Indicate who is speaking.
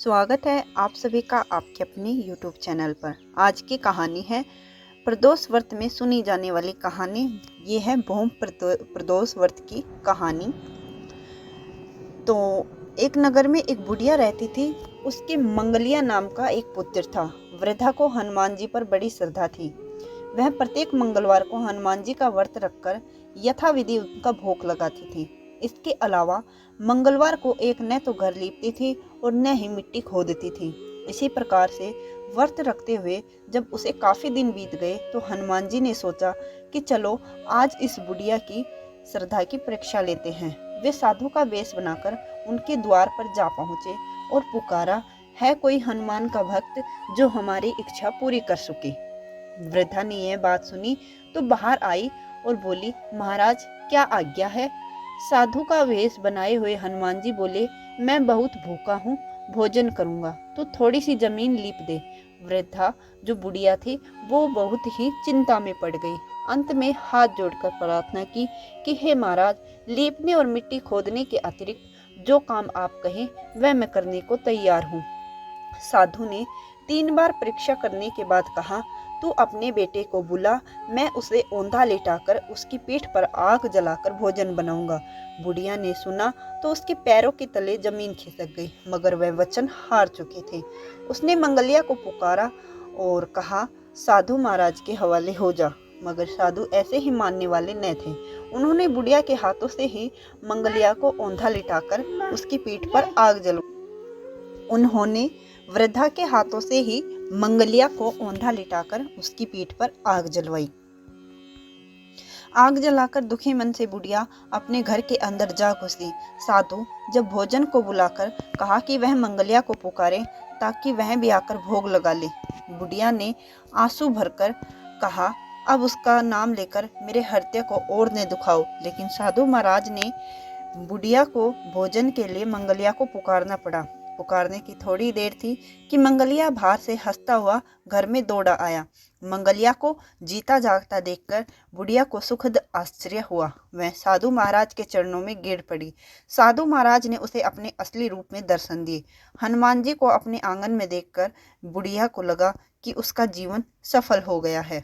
Speaker 1: स्वागत है आप सभी का आपके अपने YouTube चैनल पर। आज की कहानी है प्रदोष व्रत में सुनी जाने वाली कहानी। ये है भूम प्रदोष व्रत की कहानी। तो एक नगर में एक बुढ़िया रहती थी। उसके मंगलिया नाम का एक पुत्र था। वृद्धा को हनुमान जी पर बड़ी श्रद्धा थी। वह प्रत्येक मंगलवार को हनुमान जी का व्रत रखकर यथाविधि उनका भोग लगाती थी। इसके अलावा मंगलवार को एक न तो घर लीपती थी और न ही मिट्टी खोदती थी। इसी प्रकार से व्रत रखते हुए जब उसे काफी दिन बीत गए तो हनुमान जी ने सोचा कि चलो आज इस बुढ़िया की श्रद्धा की परीक्षा लेते हैं। वे साधु का वेश बनाकर उनके द्वार पर जा पहुंचे और पुकारा, है कोई हनुमान का भक्त जो हमारी इच्छा पूरी कर सके। वृद्धा ने यह बात सुनी तो बाहर आई और बोली, महाराज क्या आज्ञा है। साधु का वेश बनाए हुए हनुमान जी बोले, मैं बहुत भूखा हूँ, भोजन करूंगा तो थोड़ी सी जमीन लीप दे। वृद्धा जो बुढ़िया थी वो बहुत ही चिंता में पड़ गई। अंत में हाथ जोड़कर प्रार्थना की कि हे महाराज, लीपने और मिट्टी खोदने के अतिरिक्त जो काम आप कहें वह मैं करने को तैयार हूँ। साधु ने 3 बार परीक्षा करने के बाद कहा, तू अपने बेटे को बुला, मैं उसे औंधा लेटाकर उसकी पीठ पर आग जलाकर भोजन बनाऊंगा। बुढ़िया ने सुना तो उसके पैरों के तले जमीन खिसक गई, मगर वह वचन हार चुके थे। उसने मंगलिया को पुकारा और कहा, साधु महाराज के हवाले हो जा। मगर साधु ऐसे ही मानने वाले न थे। उन्होंने बुढ़िया के हाथों से ही मंगलिया को औंधा लिटाकर उसकी पीठ पर आग जला उन्होंने वृद्धा के हाथों से ही मंगलिया को औंधा लिटाकर उसकी पीठ पर आग जलवाई। आग जलाकर दुखी मन से बुढ़िया अपने घर के अंदर जा घुसी। साधु जब भोजन को बुलाकर कहा कि वह मंगलिया को पुकारे ताकि वह भी आकर भोग लगा ले। बुढ़िया ने आंसू भरकर कहा, अब उसका नाम लेकर मेरे हृदय को और न दुखाओ। लेकिन साधु महाराज ने बुढ़िया को भोजन के लिए मंगलिया को पुकारना पड़ा। पुकारने की थोड़ी देर थी कि मंगलिया बाहर से हंसता हुआ घर में दौड़ा आया। मंगलिया को जीता जागता देखकर बुढ़िया को सुखद आश्चर्य हुआ। वह साधु महाराज के चरणों में गिर पड़ी। साधु महाराज ने उसे अपने असली रूप में दर्शन दिए। हनुमान जी को अपने आंगन में देखकर बुढ़िया को लगा कि उसका जीवन सफल हो गया है।